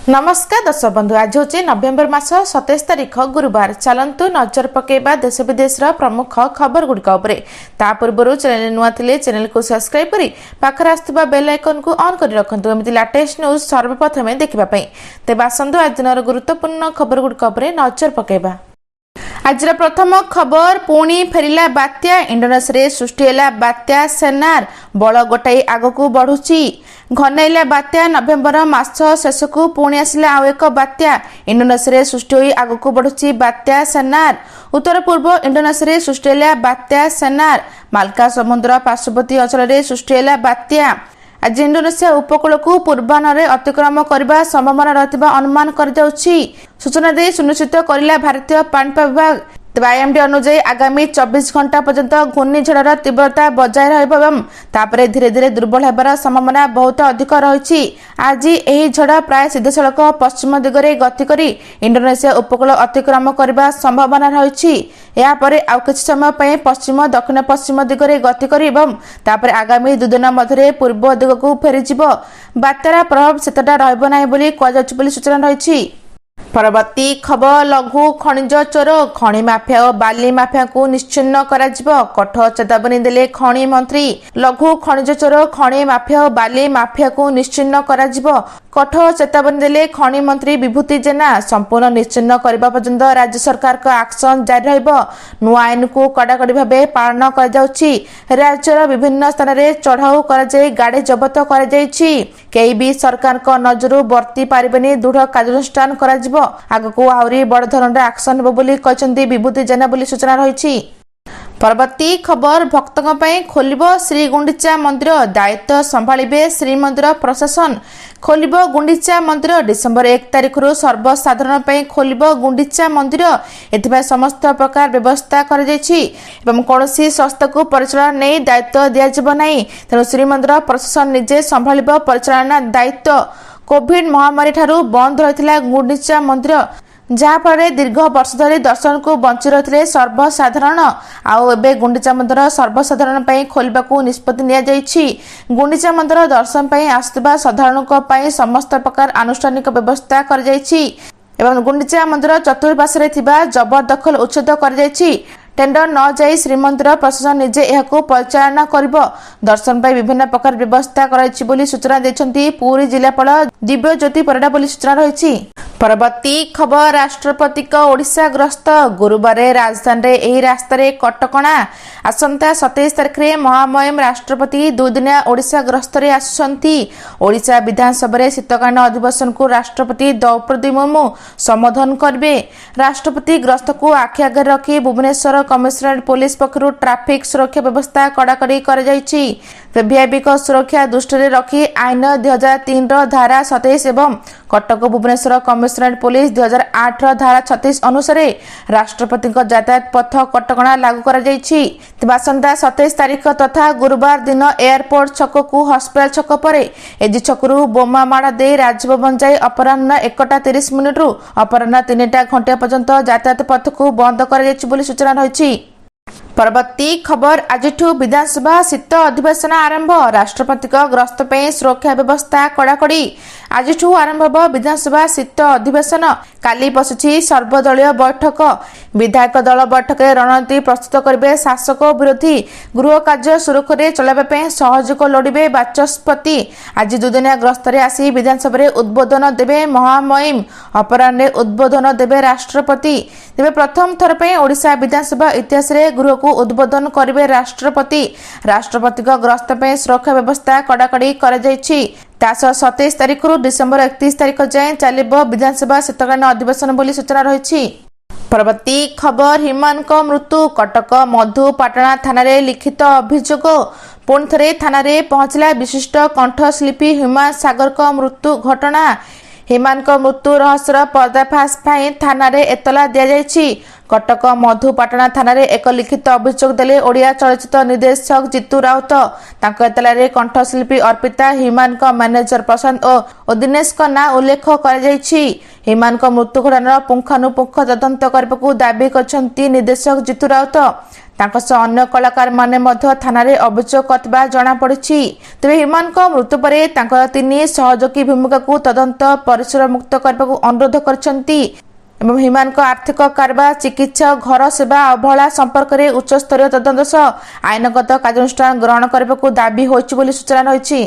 नमस्कार दर्शक बंधु आज हूँ नवेम्बर मास 27 तारिख गुरुवार। चलतु नजर पकेबा देश विदेश प्रमुख खबर गुड़िक ता पूर्व चैनल नुआ थिले चैनल को सब्सक्राइब करी पाखरे आसुवा बेल आइकन को ऑन करी रखंतु एमिति लेटेस्ट न्यूज सर्वप्रथमे देखिबा पई। तेबे आसंतु आज दिनर गुरुत्वपूर्ण खबर गुड़िक नजर पकेबा। आज प्रथम खबर पुणी फेरिला बात्या इंडोनेशिया सृष्टि है बात्या सेनार बल गोटाई आगक बढ़ुची घनैला बात्या नवेम्बर मास शेष को पुणी आसिला आउ एक बात्या इंडोनेशिया सृष्टि होई आगक बढ़ुची बात्या सेनार। उत्तर पूर्व इंडोनेशिया सृष्टि है बात्या सेनार माल्का समुद्र पार्श्ववर्ती अंचल सृष्टि है बात्या। आज इंडोनेशिया उपकूल को पूर्वाह्न अतिक्रम करने संभावना रहा अनुमान कर सूचना दे सुनिश्चित करला भारतीय पाणीपाग विभाग। आईएमडी अनुसार आगामी 24 घंटा पर्यंत घूर्णिझड़र तीव्रता बजाय रही धीरे धीरे दुर्बल होबार संभावना बहुत अधिक रही। आज यही झड़ प्राय सीधासलख पश्चिम दिगरे गति करी इंडोनेशिया उपकूल अतिक्रम करने संभावना रही। यापर आउ किछि समय पर पश्चिम दक्षिण पश्चिम दिगरे गति करी आगामी 2 दिन मध्य पूर्व दिग को फेरीजिब। बात्यार प्रभाव सेतटा रहइब नाही बोली कहुछि बोली सूचना रही। परवर्ती खबर लघु खनिज चोर खनि माफिया और बाली माफिया को निश्चिन्न कराजिब कठोर चेतावनी देले खनि मंत्री। लघु खनिज चोर खनि माफिया और बाली माफिया को निश्चिन्न कराजिब कठोर चेतावनी देले खनि मंत्री विभूति जेना। संपूर्ण निश्चिन्न करबा पर्यंत राज्य सरकार का एक्शन जारी रहइब। नुआ आईन को कड़ाकड़ी भाबे पालन करा जाउछि। राज्यर विभिन्न स्थान रे चढ़ाऊ करा जाय गाड़ी जब्त करा जायछि। केही भी सरकार को नजर बर्ती पारिबेनी दृढ़ कार्यानुष्ठान कराजिब। आगको आहुरी बड़ धरणर एक्शन हेबो बोली कहचंती विभूति जेना बोली सूचना रही। परवर्ती खबर भक्तों ପାଇଁ खोलिबो श्री गुंडीचा मंदिर दायित्व संभाଳିबे श्रीमंदिर प्रशासन। खोलिबो गुंडीचा मंदिर डिसेंबर 1 तारिख सर्वसाधारण ପାଇଁ खोलिबो गुंडीचा मंदिर। एथिबा समस्त प्रकार व्यवस्था कर जायछि एवं कोनोसी संस्था को परिचालन नै दायित्व दिया जिवो नै। तेनु श्रीमंदिर प्रशासन निजे संभालिबो परिचालन दायित्व। कोविड महामारी ठारू बंद रहितला गुंडीचा मंदिर जहाँफल दीर्घ वर्ष धरी दर्शन को बंची रही सर्वसाधारण आउ एबे गुंडीचा मंदिर सर्वसाधारण खोलने को निष्पत्ति निया जायछि। गुंडीचा मंदिर दर्शन पर आसुवा साधारण समस्त प्रकार आनुष्ठानिक व्यवस्था कर जायछि एवं गुंडीचा मंदिर चतुर्पार्श्वे थिबा जबरदखल उच्छेद कर जायछि। टेंडर न जाई श्रीमंदिर प्रशासन निजे एहाको परिचालना करिबो। दर्शन पर विभिन्न प्रकार व्यवस्था कराइछि बोली सूचना दैछन्ती पुरी जिलापाल दिव्य ज्योति परिडा बोली सूचना रहिछि। परवर्ती खबर राष्ट्रपति का ओडिशा गस्त गुरुवार राजधानी रे एही रास्ता रे कटकणा। आसंता 27 तारिख रे महामहिम राष्ट्रपति 2 दिनिया ओडिशा गस्त रे आसुछन्ती। ओडिशा विधानसभा रे शीतकालीन अधिवेशन को राष्ट्रपति द्रौपदी मुर्मू संबोधन करबे। राष्ट्रपति गस्त को आखि आगे रखी भुवनेश्वर कमिशनरेट पुलिस पक्षरु ट्रैफिक सुरक्षा व्यवस्था कड़ाकड़ी कर जायछि। वीआईपी को सुरक्षा दृष्टि रखी आईन 2003 धारा 27 एवं कटक भुवनेश्वर कमिशनरेट पुलिस 2008 धारा 36 अनुसार राष्ट्रपति यातायात पथ कटकणा लागू कर जायछि। आसंता 27 तारिख तथा गुरुवार दिन एयरपोर्ट छक को हस्पिटाल छक पर एजी छकरू बोमा माड़ दे राजभवन जाए अपराह्न 1:30 मिनिट अपराह्न 3टा घंटा पर्यंत यातायात पथ को बंद कर जायछि बोली सूचना रही। परवर्ती खबर आज विधानसभा शीत अधिवेशन आरंभ। राष्ट्रपति गस्त पे सुरक्षा व्यवस्था कड़ाकड़ी। आज आरंभ विधानसभा शीत अधिवेशन। काली बसुची सर्वदलीय बैठक। विधायक दल बैठक में रणनीति प्रस्तुत करेंगे। शासक विरोधी गृह कार्य सुरखुरी चलाइबा सहयोग लोड़े बाचस्पति। आज 2 दिनिया गस्त आसी विधानसभा उद्बोधन देवे महामहिम। अपराह्न उद्बोधन देवे राष्ट्रपति। तेज प्रथम थर पर ओडिशा विधानसभा इतिहास गृह को उद्बोधन करेंगे राष्ट्रपति। राष्ट्रपति गस्त पे सुरक्षा व्यवस्था कड़ाकड़ी कर 27 तारिख डिसेंबर 31 तारिख जाए चलिबो विधानसभा शीतकालीन अधिवेशन बोली सूचना रही। परवर्ती खबर हिमान को मृत्यु। कटक मधुपाटଣା थाना रे लिखित अभियोग। पुणी थे थाना रे पहुंचला विशिष्ट कंठशिल्पी हिमान सागर को मृत्यु घटना। हिमान को मृत्यु रहस्य पर्दाफाश थाना रे एतला दिया जायछि। कटक मधुपाटଣା थाना रे एक लिखित अभियोग देले ओडिया चलचित्र निर्देशक जितू राउत। तांको एतला रे कंठशिल्पी अर्पिता हिमान को मैनेजर प्रशांत और दिनेश को ना उल्लेख कर जायछि। हिमान को मृत्यु घटनार पुंखानुपुंख तदंत करबाकू दाबी करछन्ती निर्देशक जितू राउत। ତାଙ୍କ ସହ ଅନ୍ୟ କଳାକାର ମାନେ ମଧ୍ୟ ଥାନାରେ ଅଭିଯୋଗ କରିଥିବା ଜଣାପଡ଼ିଛି। ତେବେ ହିମାଙ୍କ ମୃତ୍ୟୁ ପରେ ତାଙ୍କର 3 ସହଯୋଗୀ ଭୂମିକାକୁ ତଦନ୍ତ ପରିସରମୁକ୍ତ କରିବାକୁ ଅନୁରୋଧ କରିଛନ୍ତି ଏବଂ ହିମାନଙ୍କ ଆର୍ଥିକ କାରବାର, ଚିକିତ୍ସା, ଘର ସେବା ଅବହେଳା ସମ୍ପର୍କରେ ଉଚ୍ଚସ୍ତରୀୟ ତଦନ୍ତ ସହ ଆଇନଗତ କାର୍ଯ୍ୟାନୁଷ୍ଠାନ ଗ୍ରହଣ କରିବାକୁ ଦାବି ହୋଇଛି ବୋଲି ସୂଚନା ରହିଛି।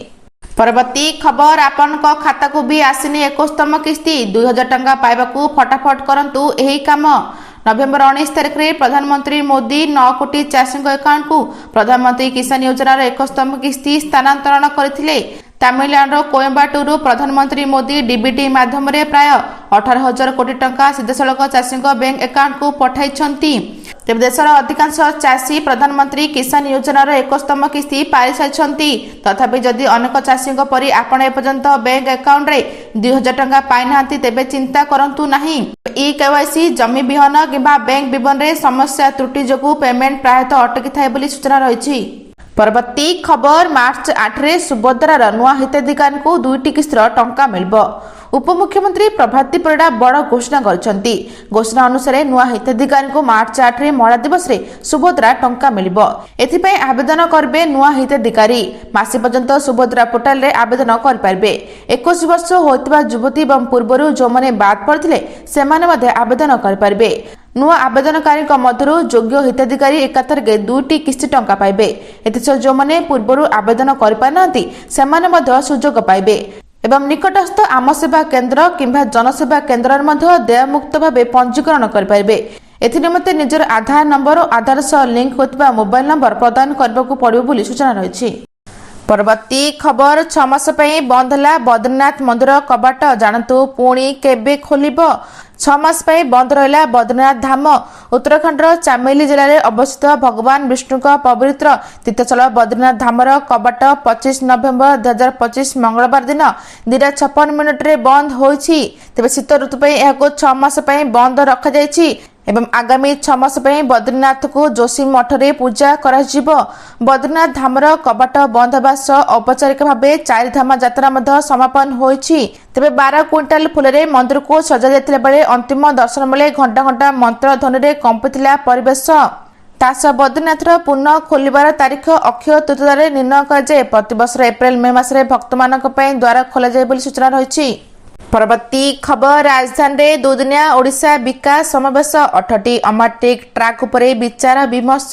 ପରବର୍ତ୍ତୀ ଖବର, ଆପଣଙ୍କ ଖାତାକୁ ବି ଆସିନି 21ତମ କିସ୍ତି। 2000 ଟଙ୍କା ପାଇବାକୁ ଫଟାଫଟ କରନ୍ତୁ ଏହି କାମ। ନଭେମ୍ବର 19 ତାରିଖରେ ପ୍ରଧାନମନ୍ତ୍ରୀ ମୋଦି 9 କୋଟି ଚାଷୀଙ୍କ ଆକାଉଣ୍ଟକୁ ପ୍ରଧାନମନ୍ତ୍ରୀ କିଷାନ ଯୋଜନାର 21ତମ କିସ୍ତି ସ୍ଥାନାନ୍ତରଣ କରିଥିଲେ। ତାମିଲନାଡୁର କୋଏମ୍ବାଟୁରୁ ପ୍ରଧାନମନ୍ତ୍ରୀ ମୋଦି ଡିବିଟି ମାଧ୍ୟମରେ ପ୍ରାୟ 18,000 କୋଟି ଟଙ୍କା ସିଧାସଳଖ ଚାଷୀଙ୍କ ବ୍ୟାଙ୍କ ଆକାଉଣ୍ଟକୁ ପଠାଇଛନ୍ତି। ତେବେ ଦେଶର ଅଧିକାଂଶ ଚାଷୀ ପ୍ରଧାନମନ୍ତ୍ରୀ କିଷାନ ଯୋଜନାର 21ତମ କିସ୍ତି ପାଇସାରିଛନ୍ତି। ତଥାପି ଯଦି ଅନେକ ଚାଷୀଙ୍କ ପରି ଆପଣ ଏପର୍ଯ୍ୟନ୍ତ ବ୍ୟାଙ୍କ ଆକାଉଣ୍ଟରେ 2000 ଟଙ୍କା ପାଇନାହାନ୍ତି, ତେବେ ଚିନ୍ତା କରନ୍ତୁ ନାହିଁ। ଇ-କେୱାଇସି, ଜମି ବିହନ କିମ୍ବା ବ୍ୟାଙ୍କ ବିବରଣରେ ସମସ୍ୟା ତ୍ରୁଟି ଯୋଗୁଁ ପେମେଣ୍ଟ ପ୍ରାୟତଃ ଅଟକିଥାଏ ବୋଲି ସୂଚନା ରହିଛି। ପରବର୍ତ୍ତୀ ଖବର, ମାର୍ଚ୍ଚ 8ରେ ସୁଭଦ୍ରାର ନୂଆ ହିତାଧିକାରୀଙ୍କୁ 2ଟି କିସ୍ତିର ଟଙ୍କା ମିଳିବ। ଉପମୁଖ୍ୟମନ୍ତ୍ରୀ ପ୍ରଭାତୀ ପରିଡ଼ା ବଡ଼ ଘୋଷଣା କରିଛନ୍ତି। ଘୋଷଣା ଅନୁସାରେ ନୂଆ ହିତାଧିକାରୀଙ୍କୁ ମାର୍ଚ୍ଚ 8ରେ ମହିଳା ଦିବସରେ ସୁଭଦ୍ରା ଟଙ୍କା ମିଳିବ। ଏଥିପାଇଁ ଆବେଦନ କରିବେ ନୂଆ ହିତାଧିକାରୀ। ମାସେ ପର୍ଯ୍ୟନ୍ତ ସୁଭଦ୍ରା ପୋର୍ଟାଲରେ ଆବେଦନ କରିପାରିବେ। 21 ବର୍ଷ ହୋଇଥିବା ଯୁବତୀ ଏବଂ ପୂର୍ବରୁ ଯେଉଁମାନେ ବାଦ୍ ପଡ଼ିଥିଲେ ସେମାନେ ମଧ୍ୟ ଆବେଦନ କରିପାରିବେ। ନୂଆ ଆବେଦନକାରୀଙ୍କ ମଧ୍ୟରୁ ଯୋଗ୍ୟ ହିତାଧିକାରୀ ଏକାଥରକେ 2ଟି କିସ୍ତି ଟଙ୍କା ପାଇବେ। ଏଥିସହ ଯେଉଁମାନେ ପୂର୍ବରୁ ଆବେଦନ କରିପାରିନାହାନ୍ତି ସେମାନେ ମଧ୍ୟ ସୁଯୋଗ ପାଇବେ ଏବଂ ନିକଟସ୍ଥ ଆମ ସେବା କେନ୍ଦ୍ର କିମ୍ବା ଜନସେବା କେନ୍ଦ୍ରରେ ମଧ୍ୟ ଦେୟମୁକ୍ତ ଭାବେ ପଞ୍ଜୀକରଣ କରିପାରିବେ। ଏଥିନିମନ୍ତେ ନିଜର ଆଧାର ନମ୍ବର ଓ ଆଧାର ସହ ଲିଙ୍କ ହୋଇଥିବା ମୋବାଇଲ ନମ୍ବର ପ୍ରଦାନ କରିବାକୁ ପଡ଼ିବ ବୋଲି ସୂଚନା ରହିଛି। ପରବର୍ତ୍ତୀ ଖବର, 6 ମାସ ପାଇଁ ବନ୍ଦ ହେଲା ବଦ୍ରିନାଥ ମନ୍ଦିର କବାଟ, ଜାଣନ୍ତୁ ପୁଣି କେବେ ଖୋଲିବ। 6 ମାସ ପାଇଁ ବନ୍ଦ ରହିଲା ବଦ୍ରିନାଥ ଧାମ। ଉତ୍ତରାଖଣ୍ଡର ଚାମୋଲି ଜିଲ୍ଲାରେ ଅବସ୍ଥିତ ଭଗବାନ ବିଷ୍ଣୁଙ୍କ ପବିତ୍ର ତୀର୍ଥସ୍ଥଳ ବଦ୍ରିନାଥ ଧାମର କବାଟ 25 ନଭେମ୍ବର 2025 ମଙ୍ଗଳବାର ଦିନ 2:56 ବନ୍ଦ ହୋଇଛି। ତେବେ ଶୀତ ଋତୁ ପାଇଁ ଏହାକୁ 6 ମାସ ପାଇଁ ବନ୍ଦ ରଖାଯାଇଛି ଏବଂ ଆଗାମୀ 6 ମାସ ପାଇଁ ବଦ୍ରିନାଥକୁ ଯୋଶୀ ମଠରେ ପୂଜା କରାଯିବ। ବଦ୍ରିନାଥ ଧାମର କବାଟ ବନ୍ଦ ହେବା ସହ ଔପଚାରିକ ଭାବେ 4 ଧାମ ଯାତ୍ରା ମଧ୍ୟ ସମାପନ ହୋଇଛି। ତେବେ 12 କୁଇଣ୍ଟାଲ ଫୁଲରେ ମନ୍ଦିରକୁ ସଜାଯାଇଥିଲା ବେଳେ ଅନ୍ତିମ ଦର୍ଶନ ବେଳେ ଘଣ୍ଟା ଘଣ୍ଟା ମନ୍ତ୍ର ଧ୍ୱନିରେ କମ୍ପୁଥିଲା ପରିବେଶ। ତା ସହ ବଦ୍ରିନାଥର ପୁନଃ ଖୋଲିବାର ତାରିଖ ଅକ୍ଷୟ ତୃତୀୟାରେ ନିର୍ଣ୍ଣୟ କରାଯାଏ। ପ୍ରତିବର୍ଷ ଏପ୍ରିଲ ମେ ମାସରେ ଭକ୍ତମାନଙ୍କ ପାଇଁ ଦ୍ୱାର ଖୋଲାଯାଏ ବୋଲି ସୂଚନା ରହିଛି। ପରବର୍ତ୍ତୀ ଖବର, ରାଜଧାନୀରେ 2 ଦିନିଆ ଓଡ଼ିଶା ବିକାଶ ସମାବେଶ, 8ଟି ଅମାଟିକ ଟ୍ରାକ୍ ଉପରେ ବିଚାର ବିମର୍ଶ।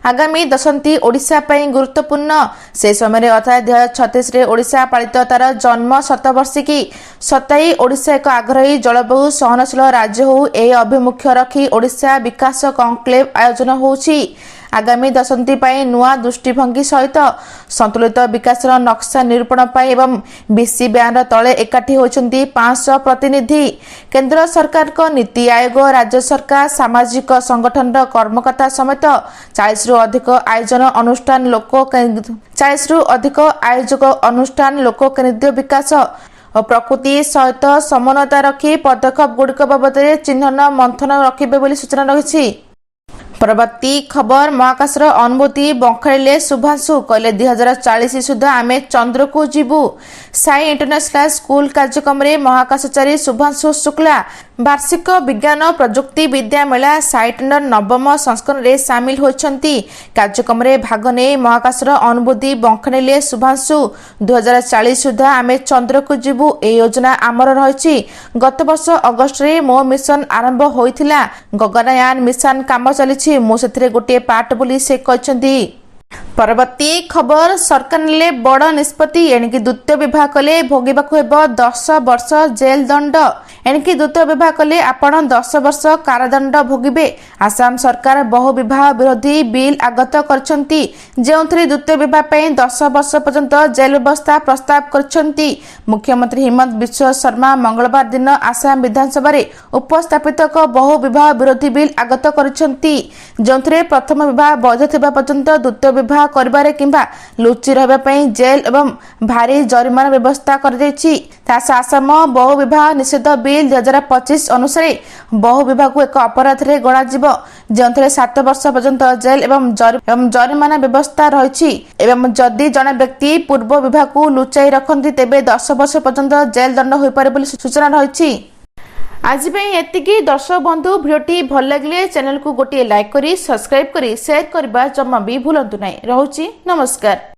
ଆଗାମୀ ଦଶନ୍ଧି ଓଡ଼ିଶା ପାଇଁ ଗୁରୁତ୍ୱପୂର୍ଣ୍ଣ। ସେ ସମୟରେ ଅର୍ଥାତ୍ 2036ରେ ଓଡ଼ିଶା ପାଳିତ ତାର ଜନ୍ମ ଶତବାର୍ଷିକୀ। ସତାଇ ଓଡ଼ିଶା ଏକ ଆଗ୍ରହୀ ଜଳବାୟୁ ସହନଶୀଳ ରାଜ୍ୟ ହେଉ, ଏହି ଅଭିମୁଖ୍ୟ ରଖି ଓଡ଼ିଶା ବିକାଶ କନକ୍ଲେଭ ଆୟୋଜନ ହେଉଛି। ଆଗାମୀ ଦଶନ୍ଧି ପାଇଁ ନୂଆ ଦୃଷ୍ଟିଭଙ୍ଗୀ ସହିତ ସନ୍ତୁଳିତ ବିକାଶର ନକ୍ସା ନିରୂପଣ ପାଇଁ ଏବଂ ବିସି ବ୍ୟାନର ତଳେ ଏକାଠି ହୋଇଛନ୍ତି 500 ପ୍ରତିନିଧି। କେନ୍ଦ୍ର ସରକାରଙ୍କ ନୀତି ଆୟୋଗ, ରାଜ୍ୟ ସରକାର, ସାମାଜିକ ସଂଗଠନର କର୍ମକର୍ତ୍ତା ସମେତ 40ରୁ ଅଧିକ ଆୟୋଜକ ଅନୁଷ୍ଠାନ ଲୋକ କେନ୍ଦ୍ରୀୟ ବିକାଶ ଓ ପ୍ରକୃତି ସହିତ ସମନ୍ୱୟତା ରଖି ପଦକ୍ଷେପ ଗୁଡ଼ିକ ବାବଦରେ ଚିହ୍ନନ ମନ୍ଥନ ରଖିବେ ବୋଲି ସୂଚନା ରହିଛି। ପରବର୍ତ୍ତୀ ଖବର, ମହାକାଶର ଅନୁଭୂତି ବଙ୍ଖାଇଲେ ଶୁଭ୍ରାଂଶୁ, କହିଲେ 2040 ସୁଦ୍ଧା ଆମେ ଚନ୍ଦ୍ରକୁ ଯିବୁ। ସାଇ ଇଣ୍ଟରନ୍ୟାସନାଲ ସ୍କୁଲ କାର୍ଯ୍ୟକ୍ରମରେ ମହାକାଶଚାରୀ ଶୁଭ୍ରାଂଶୁ ଶୁକ୍ଲା ବାର୍ଷିକ ବିଜ୍ଞାନ ପ୍ରଯୁକ୍ତି ବିଦ୍ୟା ମେଳା ସାଇଟର 9ମ ସଂସ୍କରଣରେ ସାମିଲ ହୋଇଛନ୍ତି। କାର୍ଯ୍ୟକ୍ରମରେ ଭାଗ ନେଇ ମହାକାଶର ଅନୁଭୂତି ବଙ୍ଖାଇଲେ ଶୁଭ୍ରାଂଶୁ। 2040 ସୁଦ୍ଧା ଆମେ ଚନ୍ଦ୍ରକୁ ଯିବୁ, ଏହି ଯୋଜନା ଆମର ରହିଛି। ଗତ ବର୍ଷ ଅଗଷ୍ଟରେ ମୋ ମିଶନ ଆରମ୍ଭ ହୋଇଥିଲା। ଗଗନୟାନ ମିଶନ କାମ ଚାଲିଛି, ମୁଁ ସେଥିରେ ଗୋଟିଏ ପାର୍ଟ ବୋଲି ସେ କହିଛନ୍ତି। ପରବର୍ତ୍ତୀ ଖବର, ସରକାର ନେଲେ ବଡ଼ ନିଷ୍ପତ୍ତି, ଏଣିକି ଦ୍ୱିତୀୟ ବିବାହ କଲେ ଭୋଗିବାକୁ ହେବ 10 ବର୍ଷ ଜେଲ ଦଣ୍ଡ। ଏଣିକି ଦ୍ୱିତୀୟ ବିବାହ କଲେ ଆପଣ 10 ବର୍ଷ କାରାଦଣ୍ଡ ଭୋଗିବେ। ଆସାମ ସରକାର ବହୁ ବିବାହ ବିରୋଧୀ ବିଲ୍ ଆଗତ କରିଛନ୍ତି, ଯେଉଁଥିରେ ଦ୍ୱିତୀୟ ବିବାହ ପାଇଁ 10 ବର୍ଷ ପର୍ଯ୍ୟନ୍ତ ଜେଲ ବ୍ୟବସ୍ଥା ପ୍ରସ୍ତାବ କରିଛନ୍ତି। ମୁଖ୍ୟମନ୍ତ୍ରୀ ହିମନ୍ତ ବିଶ୍ବ ଶର୍ମା ମଙ୍ଗଳବାର ଦିନ ଆସାମ ବିଧାନସଭାରେ ଉପସ୍ଥାପିତ ଏକ ବହୁ ବିବାହ ବିରୋଧୀ ବିଲ୍ ଆଗତ କରିଛନ୍ତି, ଯେଉଁଥିରେ ପ୍ରଥମ ବିବାହ ବୈଧ ଥିବା ପର୍ଯ୍ୟନ୍ତ ଦ୍ୱିତୀୟ ବିବାହ କରିବାରେ କିମ୍ବା ଲୁଚି ରହିବା ପାଇଁ ଜେଲ ଏବଂ ଭାରୀ ଜରିମାନା ବ୍ୟବସ୍ଥା କରାଯାଇଛି। ତା ସହ ଆସାମ ବହୁ ବିବାହ ନିଷେଧ ବିଲ୍ 2025 ଅନୁସାରେ ବହୁ ବିବାହକୁ ଏକ ଅପରାଧରେ ଗଣାଯିବ, ଯେଉଁଥିରେ 7 ବର୍ଷ ପର୍ଯ୍ୟନ୍ତ ଜେଲ ଏବଂ ଜରିମାନା ବ୍ୟବସ୍ଥା ରହିଛି ଏବଂ ଯଦି ଜଣେ ବ୍ୟକ୍ତି ପୂର୍ବ ବିବାହକୁ ଲୁଚାଇ ରଖନ୍ତି ତେବେ 10 ବର୍ଷ ପର୍ଯ୍ୟନ୍ତ ଜେଲ ଦଣ୍ଡ ହୋଇପାରେ ବୋଲି ସୂଚନା ରହିଛି। आज एतिकी दर्शक बंधु भिडियोटी भल लगे चैनल को गोटे लाइक करी सब्सक्राइब करी शेयर करने जमा भी भूलु ना। रहुची नमस्कार।